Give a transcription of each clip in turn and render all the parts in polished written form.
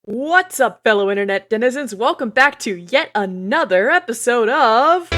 What's up, fellow internet denizens? Welcome back to yet another episode of...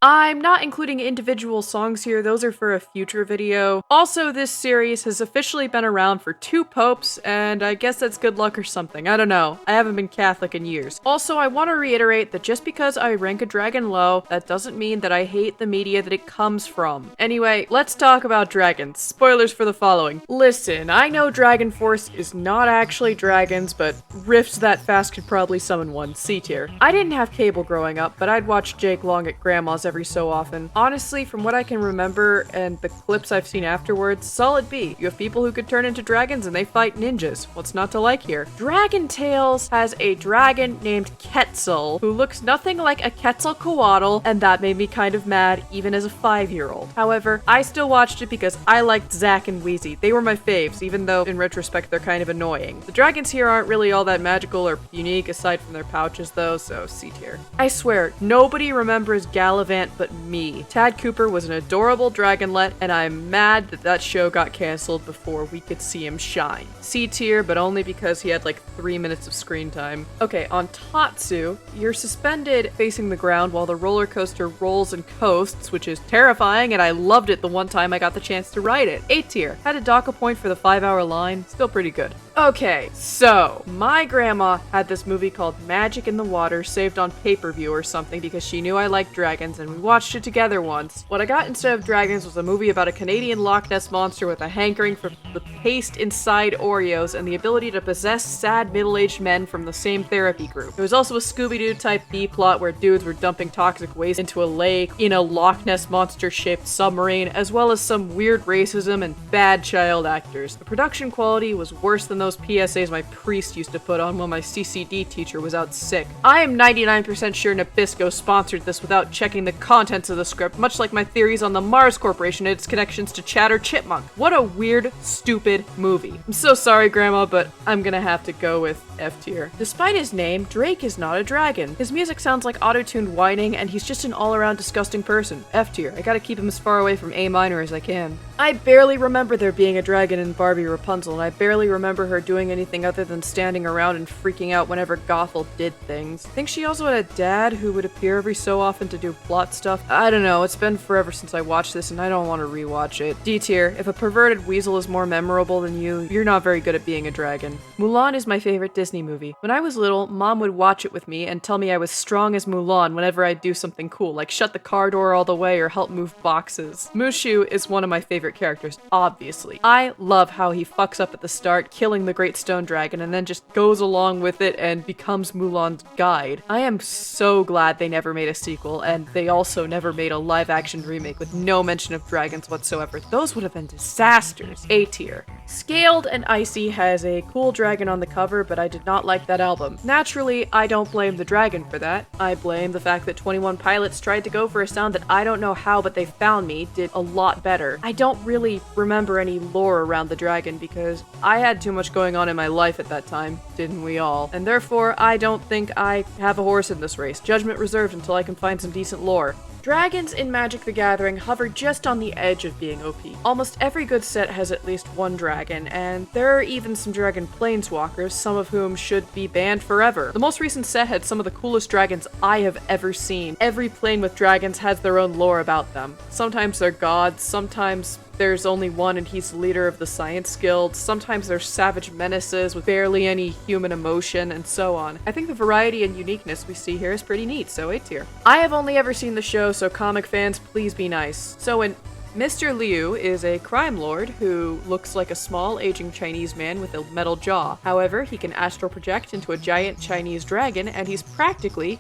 I'm not including individual songs here, those are for a future video. Also, this series has officially been around for 2 popes, and I guess that's good luck or something, I don't know. I haven't been Catholic in years. Also, I want to reiterate that just because I rank a dragon low, that doesn't mean that I hate the media that it comes from. Anyway, let's talk about dragons. Spoilers for the following. Listen, I know Dragon Force is not actually dragons, but rifts that fast could probably summon one, C tier. I didn't have cable growing up, but I'd watch Jake Long at Grandma's every so often. Honestly, from what I can remember and the clips I've seen afterwards, solid B. You have people who could turn into dragons and they fight ninjas. What's not to like here? Dragon Tales has a dragon named Quetzal who looks nothing like a Quetzalcoatl, and that made me kind of mad even as a 5-year-old. However, I still watched it because I liked Zack and Wheezy. They were my faves, even though in retrospect they're kind of annoying. The dragons here aren't really all that magical or unique aside from their pouches though, so C tier. I swear, nobody remembers Gallivant but me. Tad Cooper was an adorable dragonlet, and I'm mad that that show got cancelled before we could see him shine. C tier, but only because he had like 3 minutes of screen time. Okay, on Tatsu, you're suspended facing the ground while the roller coaster rolls and coasts, which is terrifying, and I loved it the one time I got the chance to ride it. A tier. Had a dock a point for the 5-hour line. Still pretty good. Okay, so my grandma had this movie called Magic in the Water saved on pay-per-view or something because she knew I liked dragons and we watched it together once. What I got instead of dragons was a movie about a Canadian Loch Ness monster with a hankering for the paste inside Oreos and the ability to possess sad middle-aged men from the same therapy group. There was also a Scooby-Doo type B-plot where dudes were dumping toxic waste into a lake in a Loch Ness monster-shaped submarine, as well as some weird racism and bad child actors. The production quality was worse than those PSAs my priest used to put on when my CCD teacher was out sick. I am 99% sure Nabisco sponsored this without checking the contents of the script, much like my theories on the Mars Corporation and its connections to Chatter Chipmunk. What a weird, stupid movie. I'm so sorry, Grandma, but I'm gonna have to go with F tier. Despite his name, Drake is not a dragon. His music sounds like auto-tuned whining, and he's just an all-around disgusting person. F tier. I gotta keep him as far away from A minor as I can. I barely remember there being a dragon in Barbie Rapunzel, and I barely remember her doing anything other than standing around and freaking out whenever Gothel did things. I think she also had a dad who would appear every so often to do plot stuff. I don't know, it's been forever since I watched this and I don't want to rewatch it. D tier. If a perverted weasel is more memorable than you, you're not very good at being a dragon. Mulan is my favorite Disney movie. When I was little, Mom would watch it with me and tell me I was strong as Mulan whenever I'd do something cool, like shut the car door all the way or help move boxes. Mushu is one of my favorite characters, obviously. I love how he fucks up at the start, killing the Great Stone Dragon, and then just goes along with it and becomes Mulan's guide. I am so glad they never made a sequel, and they also never made a live-action remake with no mention of dragons whatsoever. Those would have been disasters. A tier. Scaled and Icy has a cool dragon on the cover, but I did not like that album. Naturally, I don't blame the dragon for that. I blame the fact that 21 Pilots tried to go for a sound that I don't know how, but they found me, did a lot better. I don't really remember any lore around the dragon because I had too much going on in my life at that time, didn't we all? And therefore, I don't think I have a horse in this race. Judgment reserved until I can find some decent lore. Dragons in Magic the Gathering hover just on the edge of being OP. Almost every good set has at least one dragon, and there are even some dragon planeswalkers, some of whom should be banned forever. The most recent set had some of the coolest dragons I have ever seen. Every plane with dragons has their own lore about them. Sometimes they're gods, sometimes there's only one and he's the leader of the Science Guild. Sometimes they're savage menaces with barely any human emotion, and so on. I think the variety and uniqueness we see here is pretty neat, so A tier. I have only ever seen the show, so comic fans, please be nice. So in Mr. Liu is a crime lord who looks like a small, aging Chinese man with a metal jaw. However, he can astral project into a giant Chinese dragon, and he's practically...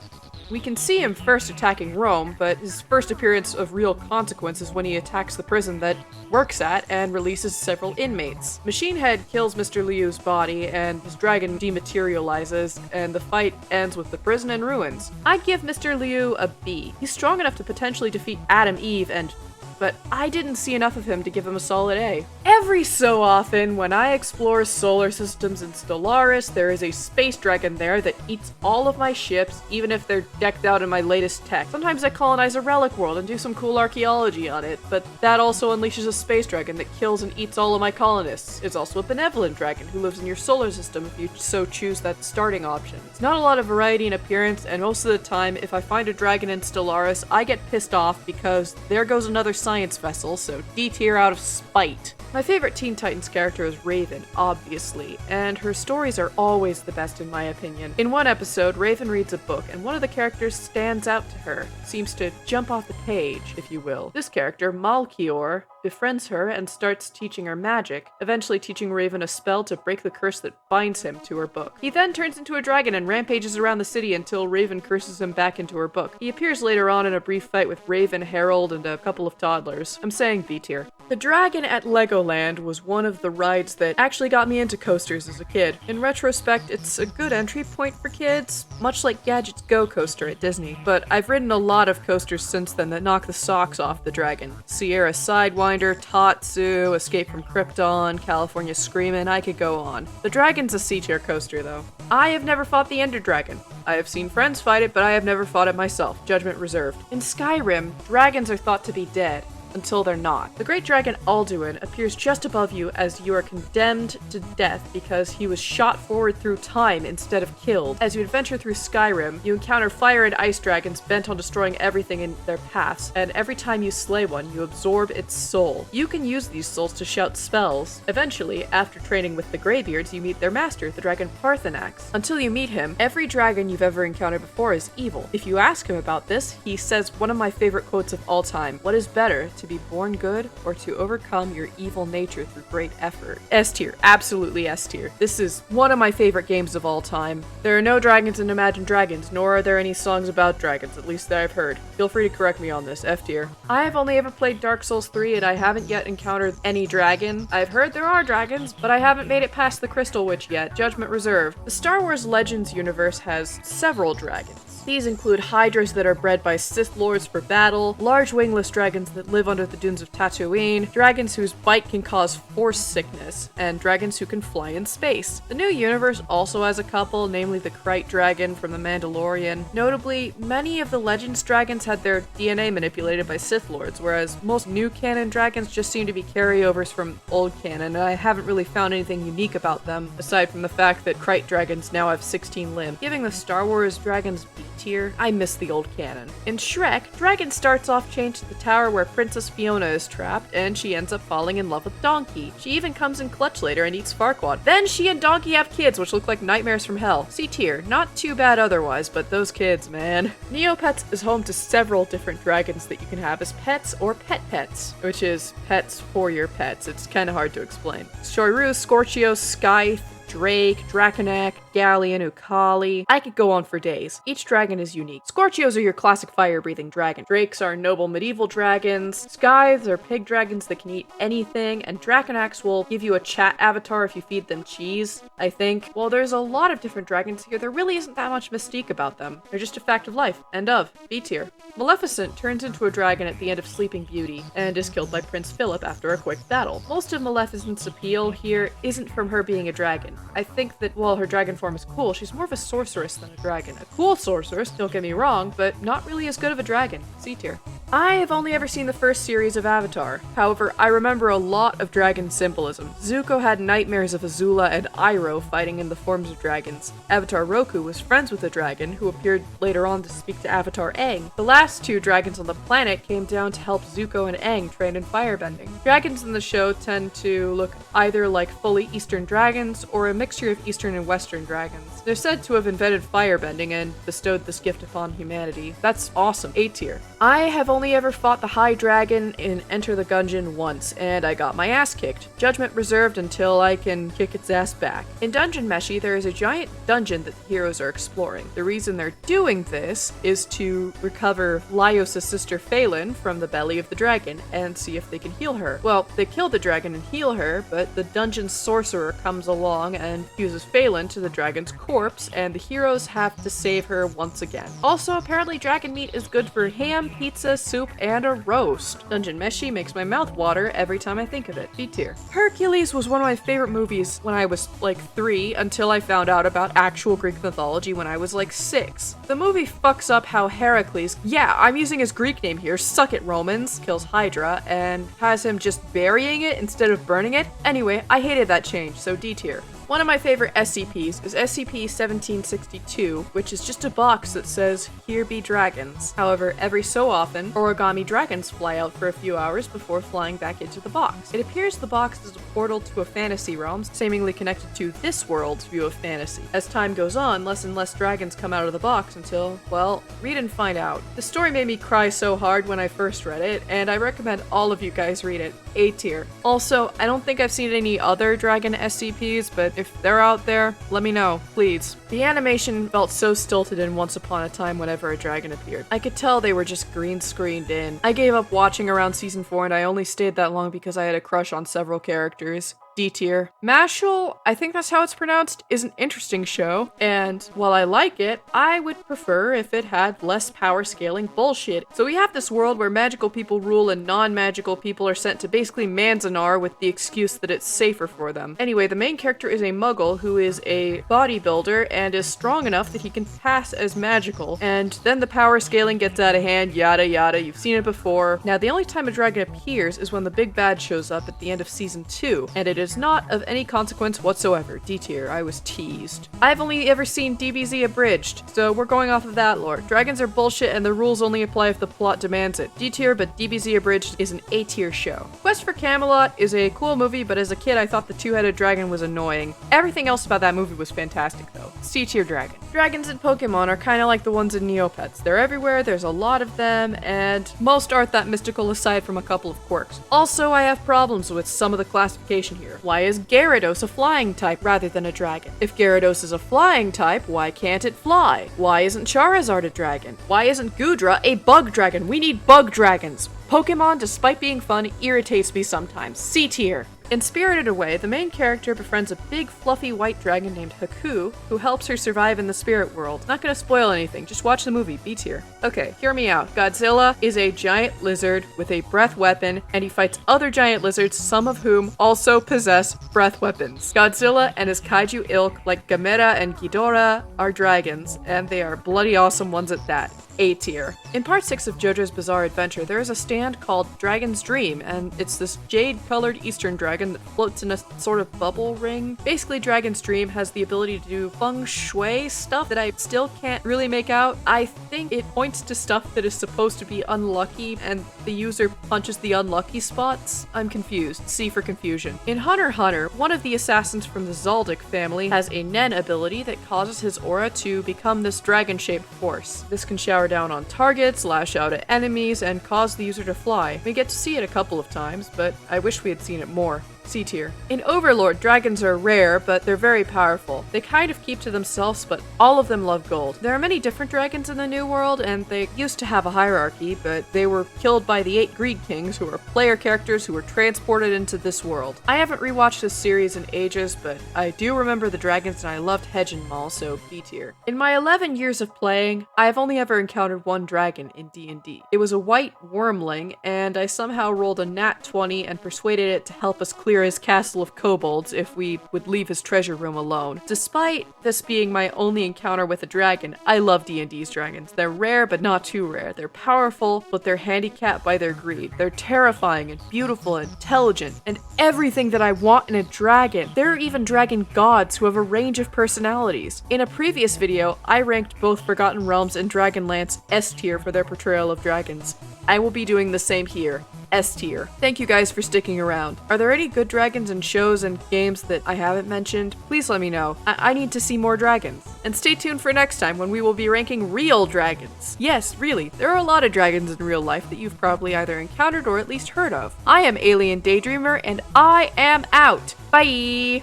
We can see him first attacking Rome, but his first appearance of real consequence is when he attacks the prison that works at and releases several inmates. Machine Head kills Mr. Liu's body, and his dragon dematerializes, and the fight ends with the prison in ruins. I'd give Mr. Liu a B. He's strong enough to potentially defeat Adam Eve and but I didn't see enough of him to give him a solid A. Every so often, when I explore solar systems in Stellaris, there is a space dragon there that eats all of my ships, even if they're decked out in my latest tech. Sometimes I colonize a relic world and do some cool archaeology on it, but that also unleashes a space dragon that kills and eats all of my colonists. It's also a benevolent dragon who lives in your solar system if you so choose that starting option. It's not a lot of variety in appearance, and most of the time, if I find a dragon in Stellaris, I get pissed off because there goes another science vessel, so D tier out of spite. My favorite Teen Titans character is Raven, obviously, and her stories are always the best in my opinion. In one episode, Raven reads a book, and one of the characters stands out to her, seems to jump off the page, if you will. This character, Malchior, befriends her and starts teaching her magic, eventually teaching Raven a spell to break the curse that binds him to her book. He then turns into a dragon and rampages around the city until Raven curses him back into her book. He appears later on in a brief fight with Raven, Harold, and a couple of toddlers. I'm saying B tier. The dragon at Legoland was one of the rides that actually got me into coasters as a kid. In retrospect, it's a good entry point for kids, much like Gadget's Go coaster at Disney. But I've ridden a lot of coasters since then that knock the socks off the dragon. Sierra Sidewinder, Tatsu, Escape from Krypton, California Screamin', I could go on. The dragon's a C-tier coaster though. I have never fought the Ender Dragon. I have seen friends fight it, but I have never fought it myself. Judgment reserved. In Skyrim, dragons are thought to be dead. Until they're not. The great dragon Alduin appears just above you as you are condemned to death because he was shot forward through time instead of killed. As you adventure through Skyrim, you encounter fire and ice dragons bent on destroying everything in their paths, and every time you slay one, you absorb its soul. You can use these souls to shout spells. Eventually, after training with the Greybeards, you meet their master, the dragon Parthenax. Until you meet him, every dragon you've ever encountered before is evil. If you ask him about this, he says one of my favorite quotes of all time: "What is better, to be born good or to overcome your evil nature through great effort?" S tier, absolutely S tier. This is one of my favorite games of all time. There are no dragons in Imagine Dragons, nor are there any songs about dragons, at least that I've heard. Feel free to correct me on this, F tier. I have only ever played Dark Souls 3 and I haven't yet encountered any dragon. I've heard there are dragons, but I haven't made it past the Crystal Witch yet. Judgment reserved. The Star Wars Legends universe has several dragons. These include hydras that are bred by Sith Lords for battle, large wingless dragons that live under the dunes of Tatooine, dragons whose bite can cause force sickness, and dragons who can fly in space. The new universe also has a couple, namely the Krayt dragon from The Mandalorian. Notably, many of the Legends dragons had their DNA manipulated by Sith Lords, whereas most new canon dragons just seem to be carryovers from old canon, and I haven't really found anything unique about them, aside from the fact that Krayt dragons now have 16 limbs, giving the Star Wars dragons B tier. I miss the old canon. In Shrek, Dragon starts off chained to the tower where Princess Fiona is trapped, and she ends up falling in love with Donkey. She even comes in clutch later and eats Farquaad. Then she and Donkey have kids, which look like nightmares from hell. C tier. Not too bad otherwise, but those kids, man. Neopets is home to several different dragons that you can have as pets or pets, which is pets for your pets. It's kind of hard to explain. Shoiru, Scorchio, Scythe, Drake, Draconac, Galleon, Ukali. I could go on for days. Each dragon is unique. Scorchios are your classic fire-breathing dragon. Drakes are noble medieval dragons. Scythes are pig dragons that can eat anything, and Draconacs will give you a chat avatar if you feed them cheese, I think. While there's a lot of different dragons here, there really isn't that much mystique about them. They're just a fact of life. End of. B tier. Maleficent turns into a dragon at the end of Sleeping Beauty, and is killed by Prince Philip after a quick battle. Most of Maleficent's appeal here isn't from her being a dragon. I think that while her dragon form is cool, she's more of a sorceress than a dragon. A cool sorceress, don't get me wrong, but not really as good of a dragon. C tier. I have only ever seen the first series of Avatar. However, I remember a lot of dragon symbolism. Zuko had nightmares of Azula and Iroh fighting in the forms of dragons. Avatar Roku was friends with a dragon who appeared later on to speak to Avatar Aang. The last two dragons on the planet came down to help Zuko and Aang train in firebending. Dragons in the show tend to look either like fully Eastern dragons or a mixture of Eastern and Western dragons. They're said to have invented firebending and bestowed this gift upon humanity. That's awesome. A tier. I have only ever fought the High Dragon in Enter the Gungeon once, and I got my ass kicked. Judgment reserved until I can kick its ass back. In Dungeon Meshi, there is a giant dungeon that the heroes are exploring. The reason they're doing this is to recover Laios' sister Phelan from the belly of the dragon and see if they can heal her. Well, they kill the dragon and heal her, but the dungeon sorcerer comes along and fuses Phelan to the dragon's corpse, and the heroes have to save her once again. Also, apparently dragon meat is good for ham, pizza, soup, and a roast. Dungeon Meshi makes my mouth water every time I think of it. B tier. Hercules was one of my favorite movies when I was like 3 until I found out about actual Greek mythology when I was like 6. The movie fucks up how Heracles, yeah, I'm using his Greek name here, suck it Romans, kills Hydra and has him just burying it instead of burning it. Anyway, I hated that change, so D tier. One of my favorite SCPs is SCP-1762, which is just a box that says, "Here be dragons." However, every so often, origami dragons fly out for a few hours before flying back into the box. It appears the box is a portal to a fantasy realm, seemingly connected to this world's view of fantasy. As time goes on, less and less dragons come out of the box until, well, read and find out. The story made me cry so hard when I first read it, and I recommend all of you guys read it. A tier. Also, I don't think I've seen any other dragon SCPs, but if they're out there, let me know, please. The animation felt so stilted in Once Upon a Time whenever a dragon appeared. I could tell they were just green screened in. I gave up watching around season 4 and I only stayed that long because I had a crush on several characters. D tier. Mashal, I think that's how it's pronounced, is an interesting show, and while I like it, I would prefer if it had less power scaling bullshit. So we have this world where magical people rule and non-magical people are sent to basically Manzanar with the excuse that it's safer for them. Anyway, the main character is a muggle who is a bodybuilder and is strong enough that he can pass as magical, and then the power scaling gets out of hand, yada yada, you've seen it before. Now, the only time a dragon appears is when the big bad shows up at the end of season 2, and it is not of any consequence whatsoever. D tier. I was teased. I've only ever seen DBZ abridged, so we're going off of that lore. Dragons are bullshit and the rules only apply if the plot demands it. D tier, but DBZ abridged is an A tier show. Quest for Camelot is a cool movie, but as a kid I thought the two-headed dragon was annoying. Everything else about that movie was fantastic though. C tier dragon. Dragons in Pokemon are kind of like the ones in Neopets. They're everywhere, there's a lot of them, and most aren't that mystical aside from a couple of quirks. Also, I have problems with some of the classification here. Why is Gyarados a flying type rather than a dragon? If Gyarados is a flying type, why can't it fly? Why isn't Charizard a dragon? Why isn't Goodra a bug dragon? We need bug dragons! Pokemon, despite being fun, irritates me sometimes. C tier. In Spirited Away, the main character befriends a big fluffy white dragon named Haku, who helps her survive in the spirit world. Not gonna spoil anything, just watch the movie, B tier. Okay, hear me out. Godzilla is a giant lizard with a breath weapon, and he fights other giant lizards, some of whom also possess breath weapons. Godzilla and his kaiju ilk, like Gamera and Ghidorah, are dragons, and they are bloody awesome ones at that. A tier. In part 6 of JoJo's Bizarre Adventure, there is a stand called Dragon's Dream, and it's this jade-colored Eastern dragon that floats in a sort of bubble ring. Basically, Dragon's Dream has the ability to do feng shui stuff that I still can't really make out. I think it points to stuff that is supposed to be unlucky, and the user punches the unlucky spots. I'm confused. C for confusion. In Hunter x Hunter, one of the assassins from the Zaldic family has a Nen ability that causes his aura to become this dragon-shaped force. This can shower down on targets, lash out at enemies, and cause the user to fly. We get to see it a couple of times, but I wish we had seen it more. C tier. In Overlord, dragons are rare, but they're very powerful. They kind of keep to themselves, but all of them love gold. There are many different dragons in the New World, and they used to have a hierarchy, but they were killed by the 8 Greed Kings, who are player characters who were transported into this world. I haven't rewatched this series in ages, but I do remember the dragons and I loved Hedge and Maul, so B tier. In my 11 years of playing, I have only ever encountered one dragon in D&D. It was a white wormling, and I somehow rolled a nat 20 and persuaded it to help us clear his castle of kobolds if we would leave his treasure room alone. Despite this being my only encounter with a dragon, I love D&D's dragons. They're rare, but not too rare. They're powerful, but they're handicapped by their greed. They're terrifying and beautiful and intelligent, and everything that I want in a dragon. There are even dragon gods who have a range of personalities. In a previous video, I ranked both Forgotten Realms and Dragonlance S tier for their portrayal of dragons. I will be doing the same here. S tier. Thank you guys for sticking around. Are there any good dragons in shows and games that I haven't mentioned? Please let me know. I need to see more dragons. And stay tuned for next time when we will be ranking real dragons. Yes, really, there are a lot of dragons in real life that you've probably either encountered or at least heard of. I am Alien Daydreamer, and I am out. Bye!